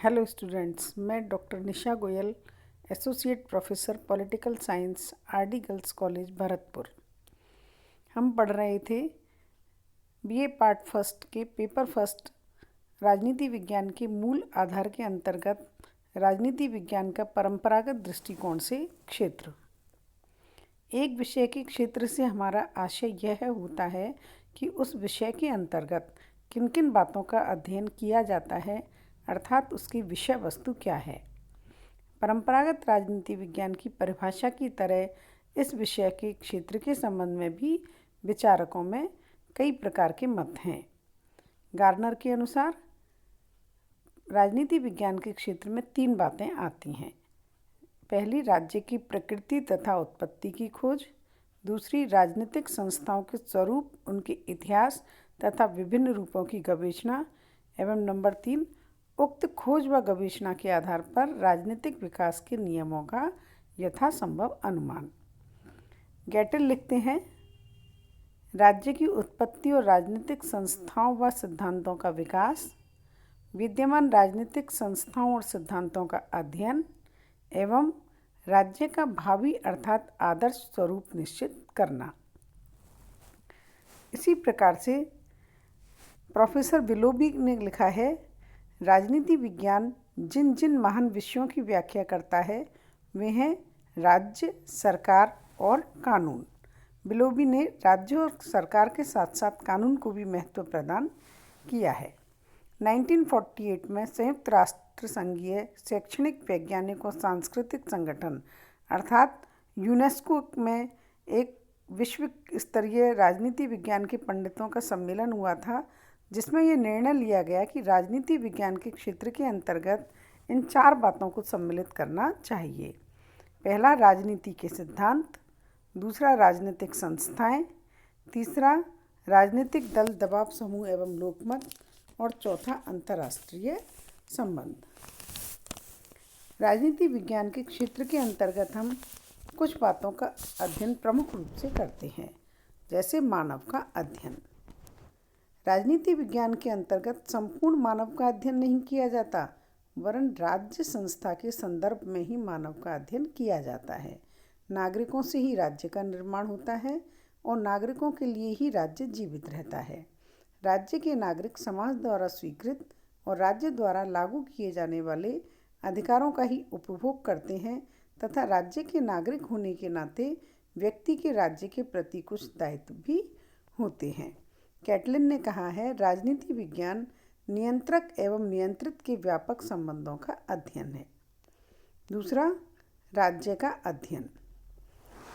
Hello students, मैं doctor Nisha Goyal, associate professor political science, RD girls college Bharatpur. हम पढ़ रहे थे बीए पार्ट फर्स्ट के पेपर फर्स्ट राजनीति विज्ञान के मूल आधार के अंतर्गत राजनीति विज्ञान का परंपरागत दृष्टिकोण से क्षेत्र। एक विषय के क्षेत्र से हमारा आशय यह होता है कि उस विषय के अंतर्गत किन किन बातों का अध्ययन किया जाता है, अर्थात उसकी विषय वस्तु क्या है। परंपरागत राजनीति विज्ञान की परिभाषा की तरह इस विषय के क्षेत्र के संबंध में भी विचारकों में कई प्रकार के मत हैं। गार्नर के अनुसार राजनीति विज्ञान के क्षेत्र में 3 बातें आती हैं। पहली, राज्य की प्रकृति तथा उत्पत्ति की खोज। दूसरी, राजनीतिक संस्थाओं के स्वरूप, उनके इतिहास तथा विभिन्न रूपों की गवेषणा। एवं नंबर 3, उक्त खोज व गवेषणा के आधार पर राजनीतिक विकास के नियमों का यथासंभव अनुमान। गेटल लिखते हैं, राज्य की उत्पत्ति और राजनीतिक संस्थाओं व सिद्धांतों का विकास, विद्यमान राजनीतिक संस्थाओं और सिद्धांतों का अध्ययन एवं राज्य का भावी अर्थात आदर्श स्वरूप निश्चित करना। इसी प्रकार से प्रोफेसर विलोबी ने लिखा है, राजनीति विज्ञान जिन जिन महान विषयों की व्याख्या करता है वे हैं राज्य, सरकार और कानून। विलोबी ने राज्य और सरकार के साथ साथ कानून को भी महत्व प्रदान किया है। 1948 में संयुक्त राष्ट्र संघीय शैक्षणिक, वैज्ञानिक और सांस्कृतिक संगठन अर्थात यूनेस्को में एक विश्व स्तरीय राजनीति विज्ञान के पंडितों का सम्मेलन हुआ था, जिसमें यह निर्णय लिया गया कि राजनीति विज्ञान के क्षेत्र के अंतर्गत इन 4 बातों को सम्मिलित करना चाहिए। पहला, राजनीति के सिद्धांत। दूसरा, राजनीतिक संस्थाएं। तीसरा, राजनीतिक दल, दबाव समूह एवं लोकमत। और चौथा, अंतर्राष्ट्रीय संबंध। राजनीति विज्ञान के क्षेत्र के अंतर्गत हम कुछ बातों का अध्ययन प्रमुख रूप से करते हैं, जैसे मानव का अध्ययन। राजनीति विज्ञान के अंतर्गत संपूर्ण मानव का अध्ययन नहीं किया जाता, वरन राज्य संस्था के संदर्भ में ही मानव का अध्ययन किया जाता है। नागरिकों से ही राज्य का निर्माण होता है और नागरिकों के लिए ही राज्य जीवित रहता है। राज्य के नागरिक समाज द्वारा स्वीकृत और राज्य द्वारा लागू किए जाने वाले अधिकारों का ही उपभोग करते हैं तथा राज्य के नागरिक होने के नाते व्यक्ति के राज्य के प्रति कुछ दायित्व भी होते हैं। कैटलिन ने कहा है, राजनीति विज्ञान नियंत्रक एवं नियंत्रित के व्यापक संबंधों का अध्ययन है। दूसरा, राज्य का अध्ययन।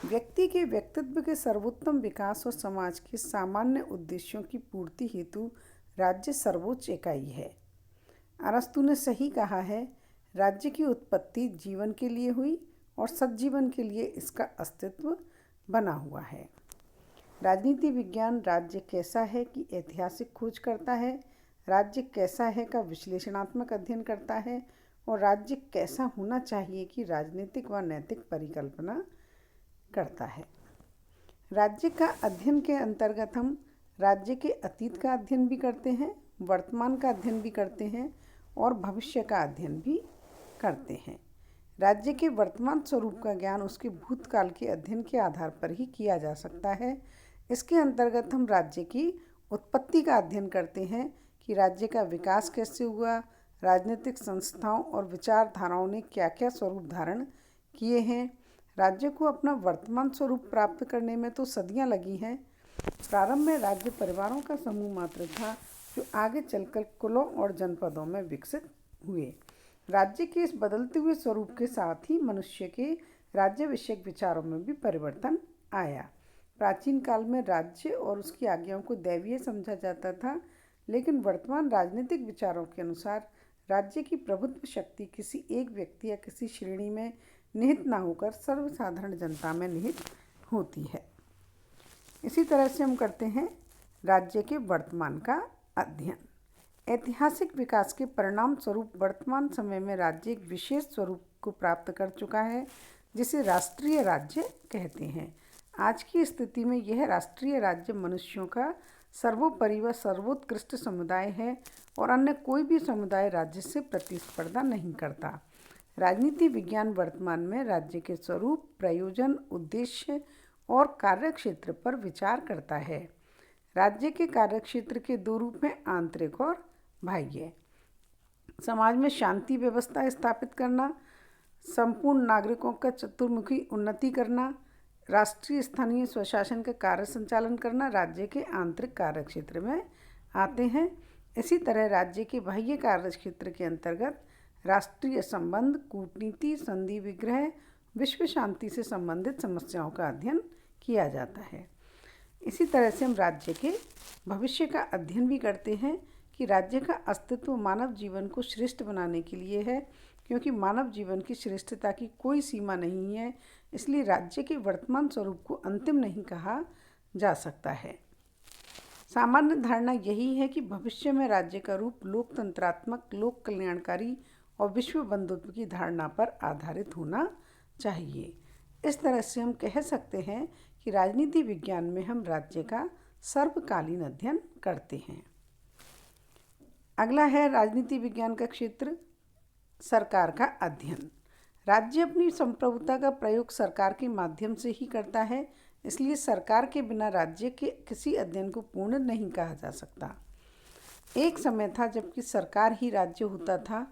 व्यक्ति के व्यक्तित्व के सर्वोत्तम विकास और समाज के सामान्य उद्देश्यों की पूर्ति हेतु राज्य सर्वोच्च इकाई है। अरस्तु ने सही कहा है, राज्य की उत्पत्ति जीवन के लिए हुई और सज्जीवन के लिए इसका अस्तित्व बना हुआ है। राजनीति विज्ञान राज्य कैसा है की ऐतिहासिक खोज करता है, राज्य कैसा है का विश्लेषणात्मक अध्ययन करता है और राज्य कैसा होना चाहिए की राजनीतिक व नैतिक परिकल्पना करता है। राज्य का अध्ययन के अंतर्गत हम राज्य के अतीत का अध्ययन भी करते हैं, वर्तमान का अध्ययन भी करते हैं और भविष्य का अध्ययन भी करते हैं। राज्य के वर्तमान स्वरूप का ज्ञान उसके भूतकाल के अध्ययन के आधार पर ही किया जा सकता है। इसके अंतर्गत हम राज्य की उत्पत्ति का अध्ययन करते हैं कि राज्य का विकास कैसे हुआ, राजनीतिक संस्थाओं और विचारधाराओं ने क्या क्या स्वरूप धारण किए हैं। राज्य को अपना वर्तमान स्वरूप प्राप्त करने में तो सदियां लगी हैं। प्रारंभ में राज्य परिवारों का समूह मात्र था, जो आगे चलकर कुलों और जनपदों में विकसित हुए। राज्य के इस बदलते हुए स्वरूप के साथ ही मनुष्य के राज्य विषयक विचारों में भी परिवर्तन आया। प्राचीन काल में राज्य और उसकी आज्ञाओं को दैवीय समझा जाता था, लेकिन वर्तमान राजनीतिक विचारों के अनुसार राज्य की प्रभुत्व शक्ति किसी एक व्यक्ति या किसी श्रेणी में निहित न होकर सर्वसाधारण जनता में निहित होती है। इसी तरह से हम करते हैं राज्य के वर्तमान का अध्ययन। ऐतिहासिक विकास के परिणाम स्वरूप वर्तमान समय में राज्य एक विशेष स्वरूप को प्राप्त कर चुका है, जिसे राष्ट्रीय राज्य कहते हैं। आज की स्थिति में यह राष्ट्रीय राज्य मनुष्यों का सर्वोपरि व सर्वोत्कृष्ट समुदाय है और अन्य कोई भी समुदाय राज्य से प्रतिस्पर्धा नहीं करता। राजनीति विज्ञान वर्तमान में राज्य के स्वरूप, प्रयोजन, उद्देश्य और कार्यक्षेत्र पर विचार करता है। राज्य के कार्यक्षेत्र के दो रूप हैं, आंतरिक और बाह्य। समाज में शांति व्यवस्था स्थापित करना, संपूर्ण नागरिकों का चतुर्मुखी उन्नति करना, राष्ट्रीय स्थानीय स्वशासन का कार्य संचालन करना राज्य के आंतरिक कार्यक्षेत्र में आते हैं। इसी तरह राज्य के बाह्य कार्यक्षेत्र के अंतर्गत राष्ट्रीय संबंध, कूटनीति, संधि विग्रह, विश्व शांति से संबंधित समस्याओं का अध्ययन किया जाता है। इसी तरह से हम राज्य के भविष्य का अध्ययन भी करते हैं कि राज्य का अस्तित्व मानव जीवन को श्रेष्ठ बनाने के लिए है, क्योंकि मानव जीवन की श्रेष्ठता की कोई सीमा नहीं है। इसलिए राज्य के वर्तमान स्वरूप को अंतिम नहीं कहा जा सकता है। सामान्य धारणा यही है कि भविष्य में राज्य का रूप लोकतंत्रात्मक, लोक कल्याणकारी और विश्व बंधुत्व की धारणा पर आधारित होना चाहिए। इस तरह से हम कह सकते हैं कि राजनीति विज्ञान में हम राज्य का सर्वकालीन अध्ययन करते हैं। अगला है राजनीति विज्ञान का क्षेत्र, सरकार का अध्ययन। राज्य अपनी संप्रभुता का प्रयोग सरकार के माध्यम से ही करता है, इसलिए सरकार के बिना राज्य के किसी अध्ययन को पूर्ण नहीं कहा जा सकता। एक समय था जबकि सरकार ही राज्य होता था,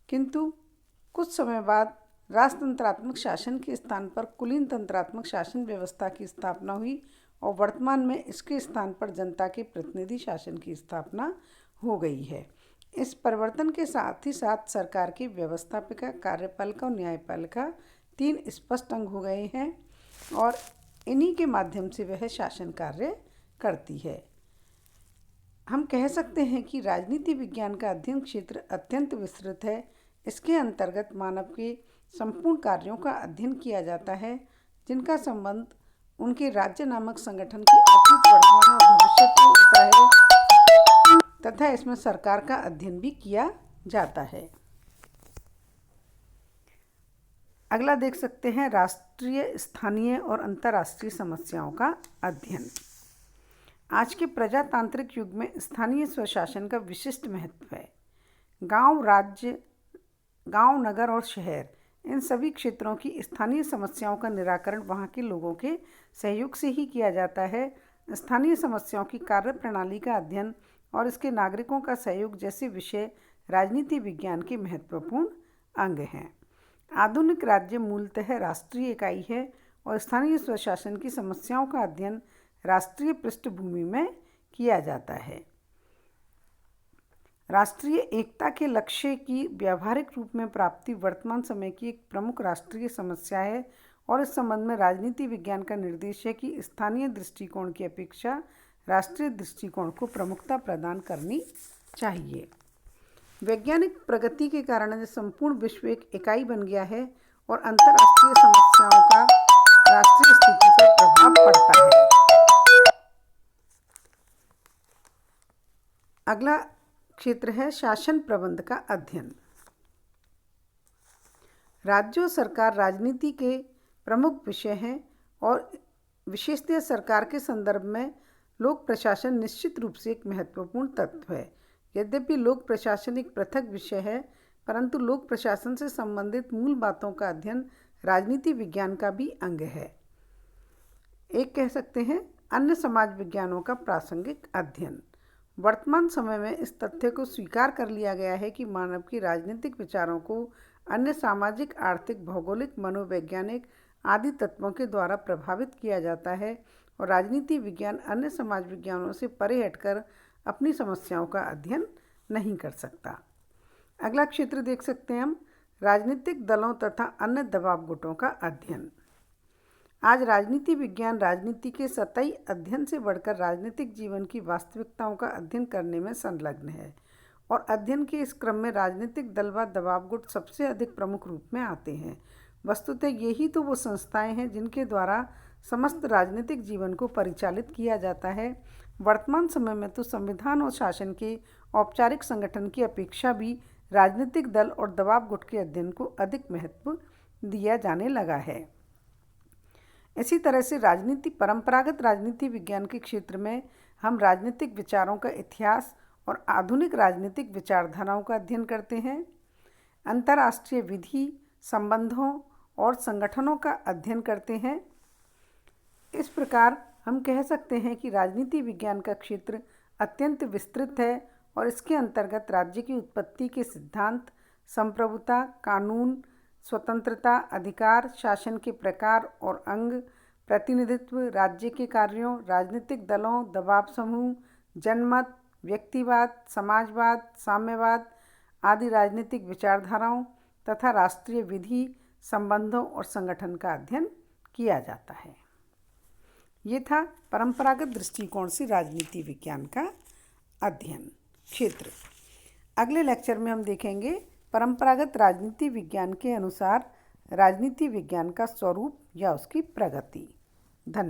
किंतु कुछ समय बाद राजतंत्रात्मक शासन के स्थान पर कुलीन तंत्रात्मक शासन व्यवस्था की स्थापना हुई और वर्तमान में इसके स्थान पर जनता के प्रतिनिधि शासन की स्थापना हो गई है। इस परिवर्तन के साथ ही साथ सरकार की व्यवस्थापिका, कार्यपालिका और न्यायपालिका 3 स्पष्ट अंग हो गए हैं और इन्हीं के माध्यम से वह शासन कार्य करती है। हम कह सकते हैं कि राजनीति विज्ञान का अध्ययन क्षेत्र अत्यंत विस्तृत है। इसके अंतर्गत मानव के संपूर्ण कार्यों का अध्ययन किया जाता है, जिनका संबंध उनके राज्य नामक संगठन के अतीत, वर्तमान और भविष्य से होता है तथा इसमें सरकार का अध्ययन भी किया जाता है। अगला देख सकते हैं राष्ट्रीय, स्थानीय और अंतर्राष्ट्रीय समस्याओं का अध्ययन। आज के प्रजातांत्रिक युग में स्थानीय स्वशासन का विशिष्ट महत्व है। गांव, राज्य, गांव, नगर और शहर, इन सभी क्षेत्रों की स्थानीय समस्याओं का निराकरण वहां के लोगों के सहयोग से ही किया जाता है। स्थानीय समस्याओं की कार्यप्रणाली का अध्ययन और इसके नागरिकों का सहयोग जैसे विषय राजनीति विज्ञान के महत्वपूर्ण अंग हैं। आधुनिक राज्य मूलतः राष्ट्रीय इकाई है और स्थानीय स्वशासन की समस्याओं का अध्ययन राष्ट्रीय पृष्ठभूमि में किया जाता है। राष्ट्रीय एकता के लक्ष्य की व्यावहारिक रूप में प्राप्ति वर्तमान समय की एक प्रमुख राष्ट्रीय समस्या है और इस संबंध में राजनीति विज्ञान का निर्देश है कि स्थानीय दृष्टिकोण की अपेक्षा राष्ट्रीय दृष्टिकोण को प्रमुखता प्रदान करनी चाहिए। वैज्ञानिक प्रगति के कारण संपूर्ण विश्व एक इकाई बन गया है और अंतर्राष्ट्रीय समस्याओं का राष्ट्रीय स्थिति पर प्रभाव पड़ता है। अगला क्षेत्र है शासन प्रबंध का अध्ययन। राज्य और सरकार राजनीति के प्रमुख विषय हैं और विशेषतः सरकार के संदर्भ में लोक प्रशासन निश्चित रूप से एक महत्वपूर्ण तत्व है। यद्यपि लोक प्रशासन एक पृथक विषय है, परंतु लोक प्रशासन से संबंधित मूल बातों का अध्ययन राजनीति विज्ञान का भी अंग है। एक कह सकते हैं अन्य समाज विज्ञानों का प्रासंगिक अध्ययन। वर्तमान समय में इस तथ्य को स्वीकार कर लिया गया है कि मानव की राजनीतिक विचारों को अन्य सामाजिक, आर्थिक, भौगोलिक, मनोवैज्ञानिक आदि तत्वों के द्वारा प्रभावित किया जाता है और राजनीति विज्ञान अन्य समाज विज्ञानों से परे हटकर अपनी समस्याओं का अध्ययन नहीं कर सकता। अगला क्षेत्र देख सकते हैं हम राजनीतिक दलों तथा अन्य दबाव गुटों का अध्ययन। आज राजनीति विज्ञान राजनीति के सतही अध्ययन से बढ़कर राजनीतिक जीवन की वास्तविकताओं का अध्ययन करने में संलग्न है और अध्ययन के इस क्रम में राजनीतिक दल व दबाव गुट सबसे अधिक प्रमुख रूप में आते हैं। वस्तुतः यही तो वो संस्थाएं हैं जिनके द्वारा समस्त राजनीतिक जीवन को परिचालित किया जाता है। वर्तमान समय में तो संविधान और शासन के औपचारिक संगठन की अपेक्षा भी राजनीतिक दल और दबाव गुट के अध्ययन को अधिक महत्व दिया जाने लगा है। इसी तरह से परंपरागत राजनीति विज्ञान के क्षेत्र में हम राजनीतिक विचारों का इतिहास और आधुनिक राजनीतिक विचारधाराओं का अध्ययन करते हैं। अंतर्राष्ट्रीय विधि, संबंधों और संगठनों का अध्ययन करते हैं। इस प्रकार हम कह सकते हैं कि राजनीति विज्ञान का क्षेत्र अत्यंत विस्तृत है और इसके अंतर्गत राज्य की उत्पत्ति के सिद्धांत, संप्रभुता, कानून, स्वतंत्रता, अधिकार, शासन के प्रकार और अंग, प्रतिनिधित्व, राज्य के कार्यों, राजनीतिक दलों, दबाव समूह, जनमत, व्यक्तिवाद, समाजवाद, साम्यवाद आदि राजनीतिक विचारधाराओं तथा राष्ट्रीय विधि, संबंधों और संगठन का अध्ययन किया जाता है। ये था परंपरागत दृष्टिकोण से राजनीति विज्ञान का अध्ययन क्षेत्र। अगले लेक्चर में हम देखेंगे परंपरागत राजनीति विज्ञान के अनुसार राजनीति विज्ञान का स्वरूप या उसकी प्रगति।